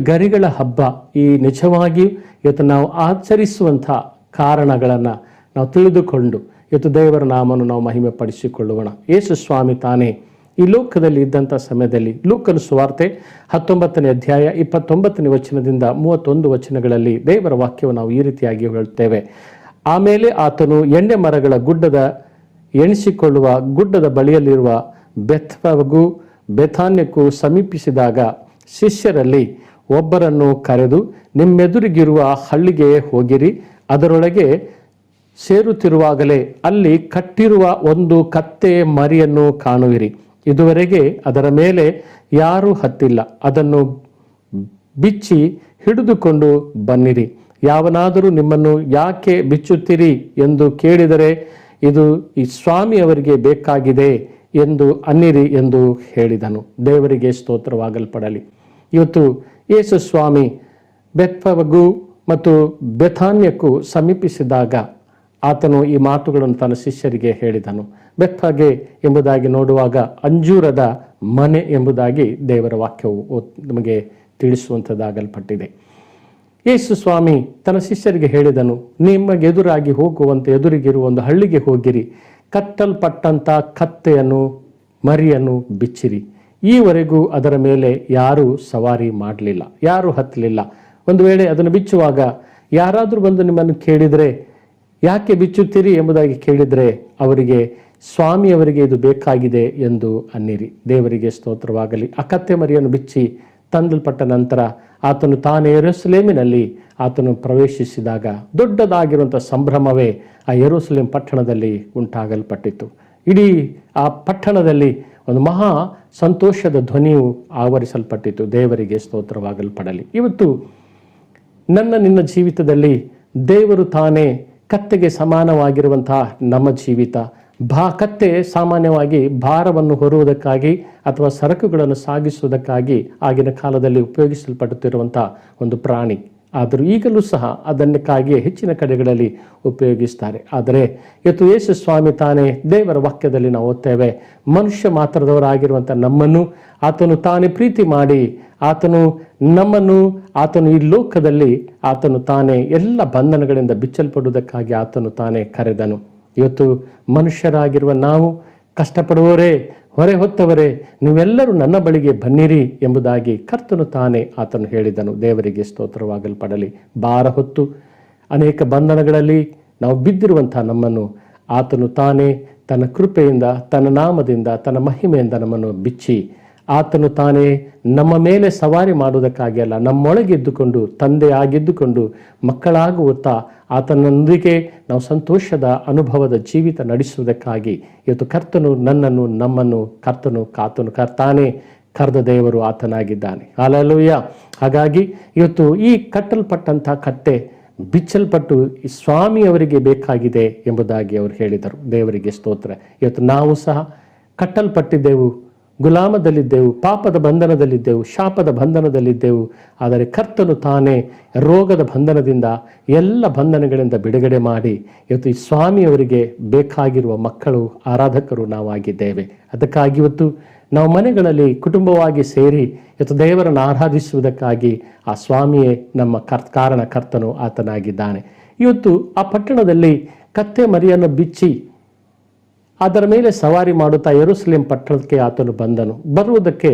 ಗರಿಗಳ ಹಬ್ಬ ಈ ನಿಜವಾಗಿಯೂ ಇವತ್ತು ನಾವು ಆಚರಿಸುವಂಥ ಕಾರಣಗಳನ್ನು ನಾವು ತಿಳಿದುಕೊಂಡು ಇವತ್ತು ದೇವರ ನಾಮವನ್ನು ನಾವು ಮಹಿಮೆ ಪಡಿಸಿಕೊಳ್ಳೋಣ. ಯೇಸು ಸ್ವಾಮಿ ತಾನೇ ಈ ಲೋಕದಲ್ಲಿ ಇದ್ದಂಥ ಸಮಯದಲ್ಲಿ ಲೂಕನ ಸುವಾರ್ತೆ 19ನೇ ಅಧ್ಯಾಯ 29ನೇ ವಚನದಿಂದ 31 ವಚನಗಳಲ್ಲಿ ದೇವರ ವಾಕ್ಯವನ್ನು ನಾವು ಈ ರೀತಿಯಾಗಿ ಹೇಳುತ್ತೇವೆ. ಆಮೇಲೆ ಆತನು ಎಣ್ಣೆ ಮರಗಳ ಎಣಿಸಿಕೊಳ್ಳುವ ಗುಡ್ಡದ ಬಳಿಯಲ್ಲಿರುವ ಬೆತ್ಫಗೂ ಬೆಥಾನ್ಯಕ್ಕೂ ಸಮೀಪಿಸಿದಾಗ ಶಿಷ್ಯರಲ್ಲಿ ಒಬ್ಬರನ್ನು ಕರೆದು, ನಿಮ್ಮೆದುರಿಗಿರುವ ಹಳ್ಳಿಗೆ ಹೋಗಿರಿ, ಅದರೊಳಗೆ ಸೇರುತ್ತಿರುವಾಗಲೇ ಅಲ್ಲಿ ಕಟ್ಟಿರುವ ಒಂದು ಕತ್ತೆ ಮರಿಯನ್ನು ಕಾಣುವಿರಿ. ಇದುವರೆಗೆ ಅದರ ಮೇಲೆ ಯಾರೂ ಹತ್ತಿಲ್ಲ. ಅದನ್ನು ಬಿಚ್ಚಿ ಹಿಡಿದುಕೊಂಡು ಬನ್ನಿರಿ. ಯಾವನಾದರೂ ನಿಮ್ಮನ್ನು ಯಾಕೆ ಬಿಚ್ಚುತ್ತೀರಿ ಎಂದು ಕೇಳಿದರೆ, ಇದು ಈ ಸ್ವಾಮಿಯವರಿಗೆ ಬೇಕಾಗಿದೆ ಎಂದು ಅನ್ನಿರಿ ಎಂದು ಹೇಳಿದನು. ದೇವರಿಗೆ ಸ್ತೋತ್ರವಾಗಲ್ಪಡಲಿ. ಇವತ್ತು ಯೇಸು ಸ್ವಾಮಿ ಬೆತ್ಫಗೂ ಮತ್ತು ಬೆಥಾನ್ಯಕ್ಕೂ ಸಮೀಪಿಸಿದಾಗ ಆತನು ಈ ಮಾತುಗಳನ್ನು ತನ್ನ ಶಿಷ್ಯರಿಗೆ ಹೇಳಿದನು. ಬೆತ್ಫಗೆ ಎಂಬುದಾಗಿ ನೋಡುವಾಗ ಅಂಜೂರದ ಮನೆ ಎಂಬುದಾಗಿ ದೇವರ ವಾಕ್ಯವು ನಮಗೆ ತಿಳಿಸುವಂಥದ್ದಾಗಲ್ಪಟ್ಟಿದೆ. ಯೇಸು ಸ್ವಾಮಿ ತನ್ನ ಶಿಷ್ಯರಿಗೆ ಹೇಳಿದನು, ನಿಮಗೆ ಎದುರಾಗಿ ಹೋಗುವಂತೆ ಎದುರಿಗಿರುವ ಒಂದು ಹಳ್ಳಿಗೆ ಹೋಗಿರಿ, ಕಟ್ಟಲ್ಪಟ್ಟಂಥ ಕತ್ತೆಯನ್ನು ಮರಿಯನ್ನು ಬಿಚ್ಚಿರಿ. ಈವರೆಗೂ ಅದರ ಮೇಲೆ ಯಾರೂ ಸವಾರಿ ಮಾಡಲಿಲ್ಲ, ಯಾರೂ ಹತ್ತಲಿಲ್ಲ. ಒಂದು ವೇಳೆ ಅದನ್ನು ಬಿಚ್ಚುವಾಗ ಯಾರಾದರೂ ಬಂದು ನಿಮ್ಮನ್ನು ಕೇಳಿದರೆ, ಯಾಕೆ ಬಿಚ್ಚುತ್ತೀರಿ ಎಂಬುದಾಗಿ ಕೇಳಿದರೆ, ಅವರಿಗೆ ಸ್ವಾಮಿಯವರಿಗೆ ಇದು ಬೇಕಾಗಿದೆ ಎಂದು ಅನ್ನಿರಿ. ದೇವರಿಗೆ ಸ್ತೋತ್ರವಾಗಲಿ. ಆ ಕತ್ತೆ ಮರಿಯನ್ನು ಬಿಚ್ಚಿ ತಂದಲ್ಪಟ್ಟ ನಂತರ ಆತನು ತಾನೇ ಯೆರೂಸಲೇಮಿನಲ್ಲಿ ಆತನು ಪ್ರವೇಶಿಸಿದಾಗ ದೊಡ್ಡದಾಗಿರುವಂಥ ಸಂಭ್ರಮವೇ ಆ ಯೆರೂಸಲೇಮ್ ಪಟ್ಟಣದಲ್ಲಿ ಉಂಟಾಗಲ್ಪಟ್ಟಿತು. ಇಡೀ ಆ ಪಟ್ಟಣದಲ್ಲಿ ಒಂದು ಮಹಾ ಸಂತೋಷದ ಧ್ವನಿಯು ಆವರಿಸಲ್ಪಟ್ಟಿತು. ದೇವರಿಗೆ ಸ್ತೋತ್ರವಾಗಲ್ಪಡಲಿ. ಇವತ್ತು ನಿನ್ನ ಜೀವಿತದಲ್ಲಿ ದೇವರು ತಾನೇ ಕತ್ತೆಗೆ ಸಮಾನವಾಗಿರುವಂತಹ ನಮ್ಮ ಜೀವಿತ. ಕತ್ತೆ ಸಾಮಾನ್ಯವಾಗಿ ಭಾರವನ್ನು ಹೊರುವುದಕ್ಕಾಗಿ ಅಥವಾ ಸರಕುಗಳನ್ನು ಸಾಗಿಸುವುದಕ್ಕಾಗಿ ಆಗಿನ ಕಾಲದಲ್ಲಿ ಉಪಯೋಗಿಸಲ್ಪಡುತ್ತಿರುವಂಥ ಒಂದು ಪ್ರಾಣಿ. ಆದರೂ ಈಗಲೂ ಸಹ ಅದನ್ನಕ್ಕಾಗಿಯೇ ಹೆಚ್ಚಿನ ಕಡೆಗಳಲ್ಲಿ ಉಪಯೋಗಿಸ್ತಾರೆ. ಆದರೆ ಇವತ್ತು ಯೇಸು ಸ್ವಾಮಿ ತಾನೇ ದೇವರ ವಾಕ್ಯದಲ್ಲಿ ನಾವು ಓದ್ತೇವೆ, ಮನುಷ್ಯ ಮಾತ್ರದವರಾಗಿರುವಂಥ ನಮ್ಮನ್ನು ಆತನು ತಾನೇ ಪ್ರೀತಿ ಮಾಡಿ ಆತನು ಈ ಲೋಕದಲ್ಲಿ ಆತನು ತಾನೇ ಎಲ್ಲ ಬಂಧನಗಳಿಂದ ಬಿಚ್ಚಲ್ಪಡುವುದಕ್ಕಾಗಿ ಆತನು ತಾನೇ ಕರೆದನು. ಇವತ್ತು ಮನುಷ್ಯರಾಗಿರುವ ನಾವು ಕಷ್ಟಪಡುವವರೇ, ಹೊರೆ ಹೊತ್ತವರೇ, ನೀವೆಲ್ಲರೂ ನನ್ನ ಬಳಿಗೆ ಬನ್ನಿರಿ ಎಂಬುದಾಗಿ ಕರ್ತನು ತಾನೇ ಆತನು ಹೇಳಿದನು. ದೇವರಿಗೆ ಸ್ತೋತ್ರವಾಗಲ್ಪಡಲಿ. ಭಾರ ಹೊತ್ತು ಅನೇಕ ಬಂಧನಗಳಲ್ಲಿ ನಾವು ಬಿದ್ದಿರುವಂಥ ನಮ್ಮನ್ನು ಆತನು ತಾನೇ ತನ್ನ ಕೃಪೆಯಿಂದ, ತನ್ನ ನಾಮದಿಂದ, ತನ್ನ ಮಹಿಮೆಯಿಂದ ನಮ್ಮನ್ನು ಬಿಚ್ಚಿ ಆತನು ತಾನೇ ನಮ್ಮ ಮೇಲೆ ಸವಾರಿ ಮಾಡುವುದಕ್ಕಾಗಿ ಅಲ್ಲ, ನಮ್ಮೊಳಗಿದ್ದುಕೊಂಡು ತಂದೆ ಆಗಿದ್ದುಕೊಂಡು ಮಕ್ಕಳಾಗುತ್ತಾ ಆತನೊಂದಿಗೆ ನಾವು ಸಂತೋಷದ ಅನುಭವದ ಜೀವಿತ ನಡೆಸುವುದಕ್ಕಾಗಿ ಇವತ್ತು ಕರ್ತನು ನಮ್ಮನ್ನು ತಾನೇ ಕರೆದ ದೇವರು ಆತನಾಗಿದ್ದಾನೆ. ಹಲ್ಲೆಲೂಯಾ. ಹಾಗಾಗಿ ಇವತ್ತು ಈ ಕಟ್ಟಲ್ಪಟ್ಟಂಥ ಕತ್ತೆ ಬಿಚ್ಚಲ್ಪಟ್ಟು ಈ ಸ್ವಾಮಿಯವರಿಗೆ ಬೇಕಾಗಿದೆ ಎಂಬುದಾಗಿ ಅವರು ಹೇಳಿದರು. ದೇವರಿಗೆ ಸ್ತೋತ್ರ. ಇವತ್ತು ನಾವು ಸಹ ಕಟ್ಟಲ್ಪಟ್ಟಿದ್ದೆವು, ಗುಲಾಮದಲ್ಲಿದ್ದೆವು, ಪಾಪದ ಬಂಧನದಲ್ಲಿದ್ದೆವು, ಶಾಪದ ಬಂಧನದಲ್ಲಿದ್ದೆವು. ಆದರೆ ಕರ್ತನು ತಾನೇ ರೋಗದ ಬಂಧನದಿಂದ, ಎಲ್ಲ ಬಂಧನಗಳಿಂದ ಬಿಡುಗಡೆ ಮಾಡಿ ಇವತ್ತು ಈ ಸ್ವಾಮಿಯವರಿಗೆ ಬೇಕಾಗಿರುವ ಮಕ್ಕಳು, ಆರಾಧಕರು ನಾವಾಗಿದ್ದೇವೆ. ಅದಕ್ಕಾಗಿ ಇವತ್ತು ನಾವು ಮನೆಗಳಲ್ಲಿ ಕುಟುಂಬವಾಗಿ ಸೇರಿ ಇವತ್ತು ದೇವರನ್ನು ಆರಾಧಿಸುವುದಕ್ಕಾಗಿ ಆ ಸ್ವಾಮಿಯೇ ನಮ್ಮ ಕರ್ತನು ಆತನಾಗಿದ್ದಾನೆ. ಇವತ್ತು ಆ ಪಟ್ಟಣದಲ್ಲಿ ಕತ್ತೆ ಮರಿಯನ್ನು ಬಿಚ್ಚಿ ಅದರ ಮೇಲೆ ಸವಾರಿ ಮಾಡುತ್ತಾ ಯೆರೂಸಲೇಮ್ ಪಟ್ಟಣಕ್ಕೆ ಆತನು ಬರುವುದಕ್ಕೆ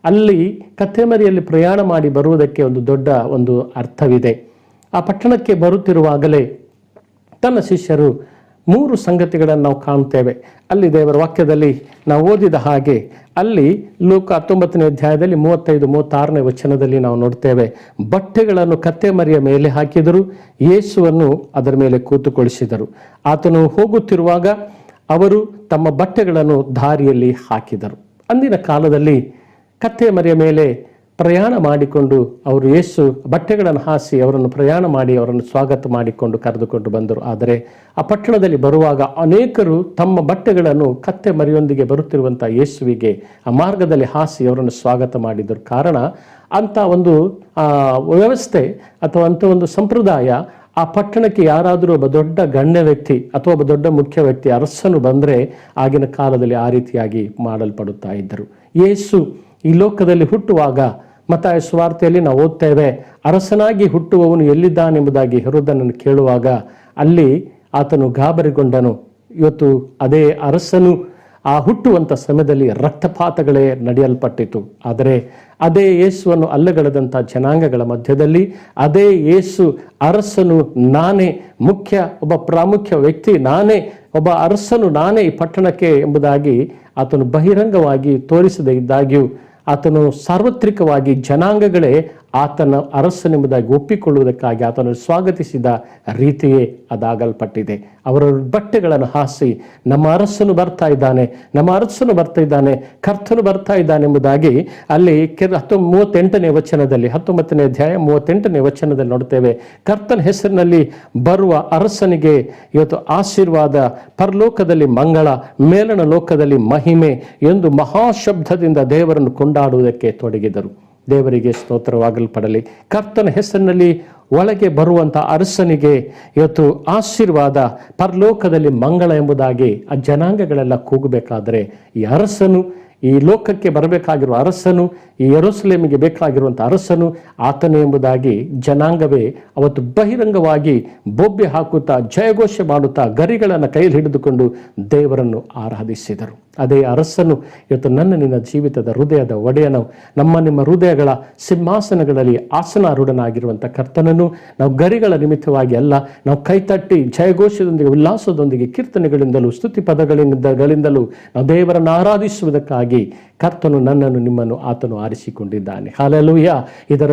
ಅಲ್ಲಿ ಕತ್ತೆಮರಿಯಲ್ಲಿ ಪ್ರಯಾಣ ಮಾಡಿ ಬರುವುದಕ್ಕೆ ಒಂದು ದೊಡ್ಡ ಒಂದು ಅರ್ಥವಿದೆ. ಆ ಪಟ್ಟಣಕ್ಕೆ ಬರುತ್ತಿರುವಾಗಲೇ ತನ್ನ ಶಿಷ್ಯರು 3 ಸಂಗತಿಗಳನ್ನು ನಾವು ಕಾಣುತ್ತೇವೆ. ಅಲ್ಲಿ ದೇವರ ವಾಕ್ಯದಲ್ಲಿ ನಾವು ಓದಿದ ಹಾಗೆ ಅಲ್ಲಿ ಲೂಕ 19ನೇ ಅಧ್ಯಾಯದಲ್ಲಿ 35-36ನೇ ವಚನದಲ್ಲಿ ನಾವು ನೋಡ್ತೇವೆ. ಬಟ್ಟೆಗಳನ್ನು ಕತ್ತೆಮರಿಯ ಮೇಲೆ ಹಾಕಿದರು, ಯೇಸುವನ್ನು ಅದರ ಮೇಲೆ ಕೂತುಕೊಳಿಸಿದರು. ಆತನು ಹೋಗುತ್ತಿರುವಾಗ ಅವರು ತಮ್ಮ ಬಟ್ಟೆಗಳನ್ನು ದಾರಿಯಲ್ಲಿ ಹಾಕಿದರು. ಅಂದಿನ ಕಾಲದಲ್ಲಿ ಕತ್ತೆ ಮರಿಯ ಮೇಲೆ ಪ್ರಯಾಣ ಮಾಡಿಕೊಂಡು ಅವರು ಯೇಸು ಬಟ್ಟೆಗಳನ್ನು ಹಾಸಿ ಅವರನ್ನು ಪ್ರಯಾಣ ಮಾಡಿ ಅವರನ್ನು ಸ್ವಾಗತ ಮಾಡಿಕೊಂಡು ಕರೆದುಕೊಂಡು ಬಂದರು. ಆದರೆ ಆ ಪಟ್ಟಣದಲ್ಲಿ ಬರುವಾಗ ಅನೇಕರು ತಮ್ಮ ಬಟ್ಟೆಗಳನ್ನು ಕತ್ತೆ ಮರಿಯೊಂದಿಗೆ ಬರುತ್ತಿರುವಂಥ ಯೇಸುವಿಗೆ ಆ ಮಾರ್ಗದಲ್ಲಿ ಹಾಸಿ ಅವರನ್ನು ಸ್ವಾಗತ ಮಾಡಿದರು. ಕಾರಣ ಅಂಥ ಒಂದು ವ್ಯವಸ್ಥೆ ಅಥವಾ ಅಂಥ ಒಂದು ಸಂಪ್ರದಾಯ ಆ ಪಟ್ಟಣಕ್ಕೆ ಯಾರಾದರೂ ಒಬ್ಬ ದೊಡ್ಡ ಗಣ್ಯ ವ್ಯಕ್ತಿ ಅಥವಾ ಒಬ್ಬ ದೊಡ್ಡ ಮುಖ್ಯ ವ್ಯಕ್ತಿ ಅರಸನು ಬಂದರೆ ಆಗಿನ ಕಾಲದಲ್ಲಿ ಆ ರೀತಿಯಾಗಿ ಮಾಡಲ್ಪಡುತ್ತಾ ಇದ್ದರು. ಯೇಸು ಈ ಲೋಕದಲ್ಲಿ ಹುಟ್ಟುವಾಗ ಮತ್ತಾಯ ಸುವಾರ್ತೆಯಲ್ಲಿ ನಾವು ಓದ್ತೇವೆ, ಅರಸನಾಗಿ ಹುಟ್ಟುವವನು ಎಲ್ಲಿದ್ದಾನೆಂಬುದಾಗಿ ಹೆರೋದನನ್ನು ಕೇಳುವಾಗ ಅಲ್ಲಿ ಆತನು ಗಾಬರಿಗೊಂಡನು. ಇವತ್ತು ಅದೇ ಅರಸನು ಆ ಹುಟ್ಟುವಂಥ ಸಮಯದಲ್ಲಿ ರಕ್ತಪಾತಗಳೇ ನಡೆಯಲ್ಪಟ್ಟಿತು. ಆದರೆ ಅದೇ ಯೇಸುವನ್ನು ಅಲ್ಲಗಳೆದಂಥ ಜನಾಂಗಗಳ ಮಧ್ಯದಲ್ಲಿ ಅದೇ ಯೇಸು ಅರಸನು ನಾನೇ, ಒಬ್ಬ ಪ್ರಾಮುಖ್ಯ ವ್ಯಕ್ತಿ ನಾನೇ, ಒಬ್ಬ ಅರಸನು ನಾನೇ ಈ ಪಟ್ಟಣಕ್ಕೆ ಎಂಬುದಾಗಿ ಆತನು ಬಹಿರಂಗವಾಗಿ ತೋರಿಸದೇ ಇದ್ದಾಗ್ಯೂ ಆತನು ಸಾರ್ವತ್ರಿಕವಾಗಿ ಜನಾಂಗಗಳೇ ಆತನ ಅರಸನೆಂಬುದಾಗಿ ಒಪ್ಪಿಕೊಳ್ಳುವುದಕ್ಕಾಗಿ ಆತನು ಸ್ವಾಗತಿಸಿದ ರೀತಿಯೇ ಅದಾಗಲ್ಪಟ್ಟಿದೆ. ಅವರ ಬಟ್ಟೆಗಳನ್ನು ಹಾಸಿ ನಮ್ಮ ಅರಸನು ಬರ್ತಾ ಇದ್ದಾನೆ, ನಮ್ಮ ಅರಸನು ಬರ್ತಾ ಇದ್ದಾನೆ, ಕರ್ತನು ಬರ್ತಾ ಇದ್ದಾನೆ ಎಂಬುದಾಗಿ ಅಲ್ಲಿ 38ನೇ ವಚನದಲ್ಲಿ 19ನೇ ಅಧ್ಯಾಯ 38ನೇ ವಚನದಲ್ಲಿ ನೋಡ್ತೇವೆ. ಕರ್ತನ ಹೆಸರಿನಲ್ಲಿ ಬರುವ ಅರಸನಿಗೆ ಇವತ್ತು ಆಶೀರ್ವಾದ, ಪರಲೋಕದಲ್ಲಿ ಮಂಗಳ, ಮೇಲಣ ಲೋಕದಲ್ಲಿ ಮಹಿಮೆ ಎಂದು ಮಹಾಶಬ್ದದಿಂದ ದೇವರನ್ನು ಕೊಂಡಾಡುವುದಕ್ಕೆ ತೊಡಗಿದರು. ದೇವರಿಗೆ ಸ್ತೋತ್ರವಾಗಲ್ಪಡಲಿ. ಕರ್ತನ ಹೆಸರಿನಲ್ಲಿ ಒಳಗೆ ಬರುವಂಥ ಅರಸನಿಗೆ ಇವತ್ತು ಆಶೀರ್ವಾದ, ಪರಲೋಕದಲ್ಲಿ ಮಂಗಳ ಎಂಬುದಾಗಿ ಆ ಜನಾಂಗಗಳೆಲ್ಲ ಕೂಗಬೇಕಾದರೆ ಈ ಅರಸನು, ಈ ಲೋಕಕ್ಕೆ ಬರಬೇಕಾಗಿರುವ ಅರಸನು, ಈ ಯೆರೂಸಲೇಮಿಗೆ ಬೇಕಾಗಿರುವಂಥ ಅರಸನು ಆತನೇ ಎಂಬುದಾಗಿ ಜನಾಂಗವೇ ಅವತ್ತು ಬಹಿರಂಗವಾಗಿ ಬೊಬ್ಬೆ ಹಾಕುತ್ತಾ ಜಯಘೋಷ ಮಾಡುತ್ತಾ ಗರಿಗಳನ್ನು ಕೈಯಲ್ಲಿ ಹಿಡಿದುಕೊಂಡು ದೇವರನ್ನು ಆರಾಧಿಸಿದರು. ಅದೇ ಅರಸನು ಇವತ್ತು ನಿನ್ನ ಜೀವಿತದ ಹೃದಯದ ಒಡೆಯನು, ನಿಮ್ಮ ಹೃದಯಗಳ ಸಿಂಹಾಸನಗಳಲ್ಲಿ ಆಸನಾರೂಢನಾಗಿರುವಂಥ ಕರ್ತನನ್ನು ನಾವು ಗರಿಗಳ ನಿಮಿತ್ತವಾಗಿ ಅಲ್ಲ, ನಾವು ಕೈತಟ್ಟಿ ಜಯಘೋಷದೊಂದಿಗೆ ಉಲ್ಲಾಸದೊಂದಿಗೆ ಕೀರ್ತನೆಗಳಿಂದಲೂ ಸ್ತುತಿ ಪದಗಳಿಂದಲೂ ನಾವು ದೇವರನ್ನು ಆರಾಧಿಸುವುದಕ್ಕಾಗಿ ಕರ್ತನು ನನ್ನನ್ನು ನಿಮ್ಮನ್ನು ಆತನು ಆರಿಸಿಕೊಂಡಿದ್ದಾನೆ. ಹಲ್ಲೆಲೂಯಾ. ಇದರ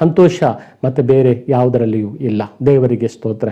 ಸಂತೋಷ ಮತ್ತೆ ಬೇರೆ ಯಾವುದರಲ್ಲಿಯೂ ಇಲ್ಲ. ದೇವರಿಗೆ ಸ್ತೋತ್ರ.